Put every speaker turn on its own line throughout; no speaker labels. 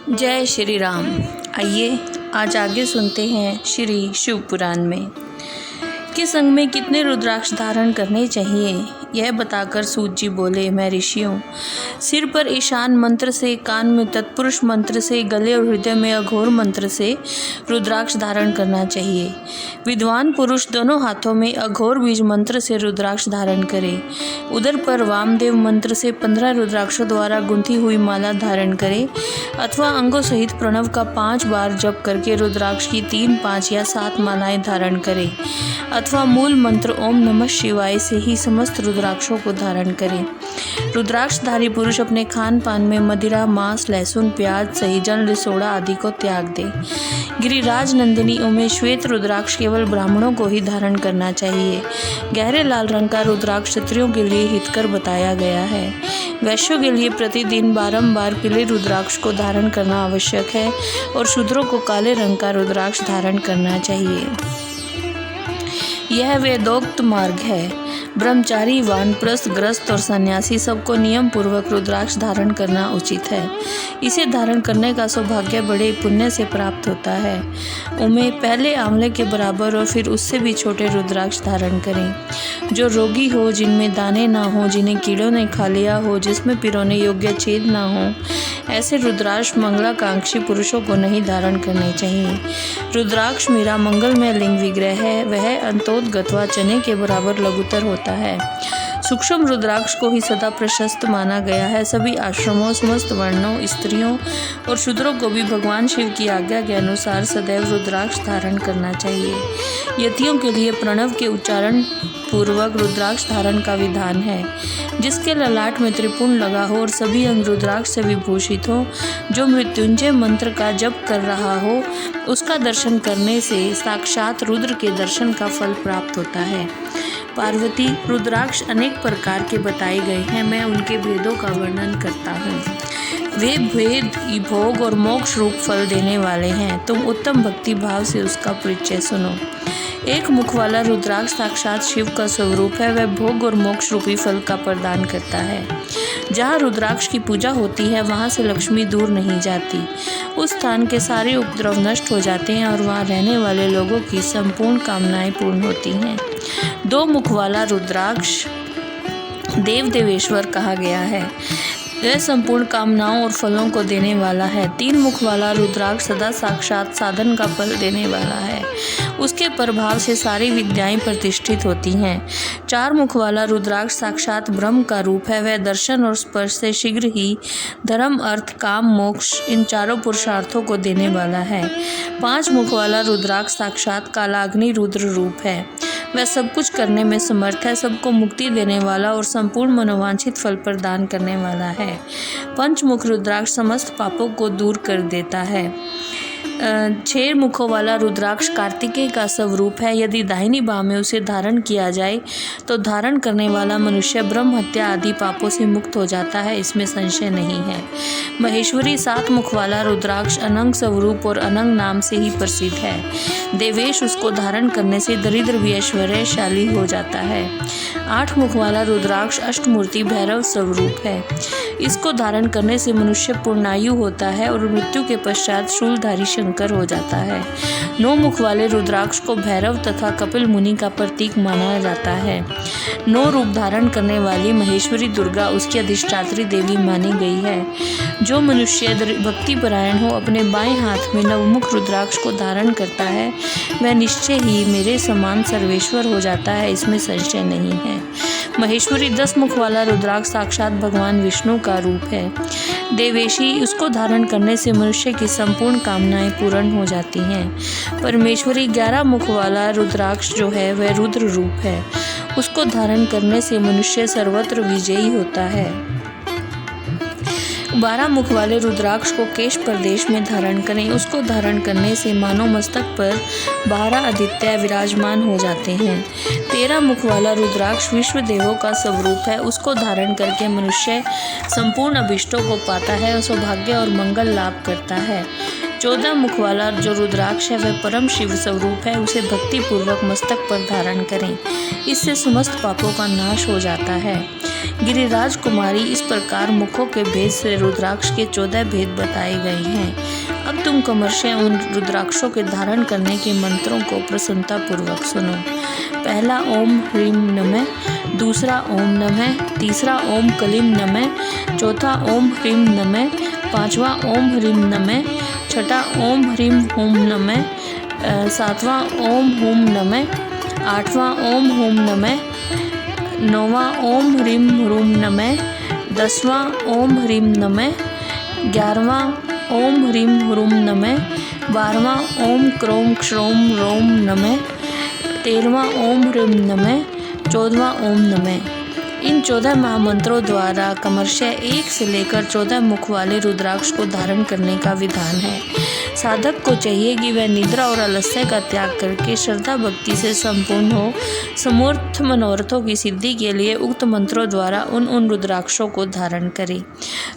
जय श्री राम। आइए आज आगे सुनते हैं श्री शिव पुराण में किस अंग में कितने रुद्राक्ष धारण करने चाहिए। यह बताकर सूत जी बोले, मैं ऋषि हूँ। सिर पर ईशान मंत्र से, कान में तत्पुरुष मंत्र से, गले और हृदय में अघोर मंत्र से रुद्राक्ष धारण करना चाहिए। विद्वान पुरुष दोनों हाथों में अघोर बीज मंत्र से रुद्राक्ष धारण करे। उदर पर वामदेव मंत्र से 15 रुद्राक्षों द्वारा गुंथी हुई माला धारण करे, अथवा अंगों सहित प्रणव का 5 बार जप करके रुद्राक्ष की 3, 5 या 7 मालाएं धारण करे, अथवा मूल मंत्र ओम नमः शिवाय से ही समस्त रुद्राक्षों को धारण करें। रुद्राक्षधारी पुरुष अपने खान पान में मदिरा, मांस, लहसुन, प्याज, सहीजन, लिसोड़ा आदि को त्याग दे। गिरिराज नंदिनियों में श्वेत रुद्राक्ष केवल ब्राह्मणों को ही धारण करना चाहिए। गहरे लाल रंग का रुद्राक्ष क्षत्रियों के लिए हितकर बताया गया है। वैश्यों के लिए प्रतिदिन बारंबार पीले रुद्राक्ष को धारण करना आवश्यक है और शूद्रों को काले रंग का रुद्राक्ष धारण करना चाहिए। यह वेदोक्त मार्ग है। ब्रह्मचारी, वानप्रस्थ, ग्रस्त और सन्यासी सबको नियम पूर्वक रुद्राक्ष धारण करना उचित है। इसे धारण करने का सौभाग्य बड़े पुण्य से प्राप्त होता है। उन्हें पहले आंवले के बराबर और फिर उससे भी छोटे रुद्राक्ष धारण करें। जो रोगी हो, जिनमें दाने ना हो, जिन्हें कीड़ों ने खा लिया हो, जिसमें पिरोने योग्य छेद ना हो, ऐसे रुद्राक्ष मंगलाकांक्षी पुरुषों को नहीं धारण करने चाहिए। रुद्राक्ष मेरा मंगलमय लिंग विग्रह है। वह अंतोदगत्वा चने के बराबर लघुतर होता है। सूक्ष्म रुद्राक्ष को ही सदा प्रशस्त माना गया है। सभी आश्रमों, समस्त वर्णों, स्त्रियों और शूद्रों को भी भगवान शिव की आज्ञा के अनुसार सदैव रुद्राक्ष धारण करना चाहिए। यतियों के लिए प्रणव के उच्चारण पूर्वक रुद्राक्ष धारण का विधान है। जिसके ललाट में त्रिपुंड लगा हो और सभी अंग रुद्राक्ष से विभूषित हो, जो मृत्युंजय मंत्र का जप कर रहा हो, उसका दर्शन करने से साक्षात रुद्र के दर्शन का फल प्राप्त होता है। पार्वती, रुद्राक्ष अनेक प्रकार के बताए गए हैं। मैं उनके भेदों का वर्णन करता हूँ। वे भेद भोग और मोक्ष रूप फल देने वाले हैं। तुम उत्तम भक्ति भाव से उसका परिचय सुनो। एक मुख वाला रुद्राक्ष साक्षात शिव का स्वरूप है। वह भोग और मोक्ष रूपी फल का प्रदान करता है। जहाँ रुद्राक्ष की पूजा होती है, वहाँ से लक्ष्मी दूर नहीं जाती। उस स्थान के सारे उपद्रव नष्ट हो जाते हैं और वहाँ रहने वाले लोगों की संपूर्ण कामनाएं पूर्ण होती हैं। 2 मुख वाला रुद्राक्ष देव देवेश्वर कहा गया है। यह संपूर्ण कामनाओं और फलों को देने वाला है। 3 मुख वाला रुद्राक्ष सदा साक्षात साधन का फल देने वाला है। उसके प्रभाव से सारी विद्याएं प्रतिष्ठित होती हैं। 4 मुख वाला रुद्राक्ष साक्षात ब्रह्म का रूप है। वह दर्शन और स्पर्श से शीघ्र ही धर्म, अर्थ, काम, मोक्ष इन चारों पुरुषार्थों को देने वाला है। 5 मुख वाला रुद्राक्ष साक्षात कालाग्नि रुद्र रूप है। वह सब कुछ करने में समर्थ है, सबको मुक्ति देने वाला और संपूर्ण मनोवांछित फल प्रदान करने वाला है। पंचमुख रुद्राक्ष समस्त पापों को दूर कर देता है। 6 मुखों वाला रुद्राक्ष कार्तिकेय का स्वरूप है। यदि दाहिनी बाह में उसे धारण किया जाए तो धारण करने वाला मनुष्य ब्रह्म हत्या आदि पापों से मुक्त हो जाता है, इसमें संशय नहीं है। महेश्वरी 7 मुख वाला रुद्राक्ष अनंग स्वरूप और अनंग नाम से ही प्रसिद्ध है। देवेश उसको धारण करने से दरिद्र भी ऐश्वर्यशाली हो जाता है। 8 मुख वाला रुद्राक्ष अष्टमूर्ति भैरव स्वरूप है। इसको धारण करने से मनुष्य पूर्णायु होता है और मृत्यु के पश्चात शूलधारी शंकर हो जाता है। 9 मुख वाले रुद्राक्ष को भैरव तथा कपिल मुनि का प्रतीक माना जाता है। 9 रूप धारण करने वाली महेश्वरी दुर्गा उसकी अधिष्ठात्री देवी मानी गई है। जो मनुष्य भक्ति परायण हो, अपने बाएं हाथ में नवमुख रुद्राक्ष को धारण करता है, वह निश्चय ही मेरे समान सर्वेश्वर हो जाता है, इसमें संशय नहीं है। महेश्वरी 10 मुख वाला रुद्राक्ष साक्षात भगवान विष्णु का रूप है। देवेशी, उसको धारण करने से मनुष्य की संपूर्ण कामनाएं पूर्ण हो जाती हैं। परमेश्वरी 11 मुख वाला रुद्राक्ष जो है वह रुद्र रूप है। उसको धारण करने से मनुष्य सर्वत्र विजयी होता है। 12 मुख वाले रुद्राक्ष को केश प्रदेश में धारण करें। उसको धारण करने से मानो मस्तक पर 12 आदित्य विराजमान हो जाते हैं। 13 मुख वाला रुद्राक्ष विश्व देवों का स्वरूप है। उसको धारण करके मनुष्य संपूर्ण अभिष्टों को पाता है और सौभाग्य और मंगल लाभ करता है। 14 मुख वाला जो रुद्राक्ष है वह परम शिव स्वरूप है। उसे भक्ति पूर्वक मस्तक पर धारण करें, इससे समस्त पापों का नाश हो जाता है। गिरिराज कुमारी इस प्रकार मुखों के भेद से रुद्राक्ष के 14 भेद बताए गए हैं। अब तुम कमर्षे उन रुद्राक्षों के धारण करने के मंत्रों को प्रसन्नता पूर्वक सुनो। पहला ओम ह्रीं नमः, दूसरा ओम नमः, तीसरा ओम कलीं नमः, चौथा ओम ह्रीं नमः, पांचवा ओम ह्रीं नमः, छठा ओम ह्रीं हूं नमः, सातवां ओम हूं नमः, आठवां ओम हूं नमः, नौवां ओम ह्रीं ह्रूं नमः, 10वां ओम ह्रीं नमः, 11वां ओम ह्रीं ह्रूं नमः, 12वां ओम क्रों क्षौं रौं नमः, 13वां ओम ह्रीं नमः, 14वां ओम नमः। इन 14 महामंत्रों द्वारा कमर्षय 1 से लेकर 14 मुख वाले रुद्राक्ष को धारण करने का विधान है। साधक को चाहिए कि वह निद्रा और आलस्य का त्याग करके श्रद्धा भक्ति से संपूर्ण हो। समूर्थ मनोरथों की सिद्धि के लिए उक्त मंत्रों द्वारा उन रुद्राक्षों को धारण करे।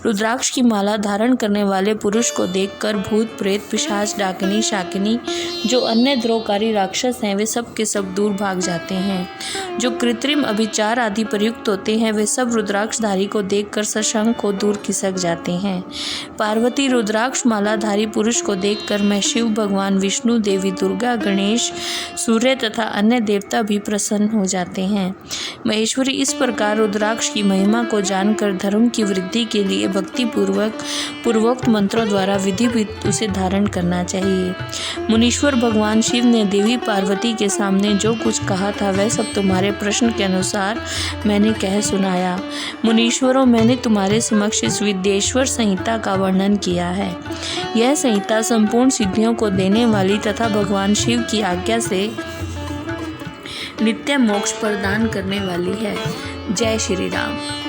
रुद्राक्ष की माला धारण करने वाले पुरुष को देखकर भूत प्रेत पिशाच डाकिनी शाकिनी जो अन्य द्रोहकारी राक्षस हैं वे सब के सब दूर भाग जाते हैं। जो कृत्रिम अभिचार आदि प्रयुक्त होते हैं वे सब रुद्राक्षधारी को देखकर सशंक को दूर खिसक जाते हैं। पार्वती रुद्राक्ष मालाधारी पुरुष को देखकर मैं शिव भगवान विष्णु देवी दुर्गा गणेश सूर्य तथा अन्य देवता भी प्रसन्न हो जाते हैं। महेश्वरी इस प्रकार रुद्राक्ष की महिमा को जानकर धर्म की वृद्धि के लिए भक्ति पूर्वोक्त मंत्रों द्वारा विधिवत उसे धारण करना चाहिए। मुनीश्वर भगवान शिव ने देवी पार्वती के सामने जो कुछ कहा था वह सब तुम्हारे प्रश्न के अनुसार मैंने कह सुनाया। मुनीश्वरों, मैंने तुम्हारे समक्ष इस विद्येश्वर संहिता का वर्णन किया है। यह संहिता संपूर्ण सिद्धियों को देने वाली तथा भगवान शिव की आज्ञा से नित्य मोक्ष प्रदान करने वाली है। जय श्री राम।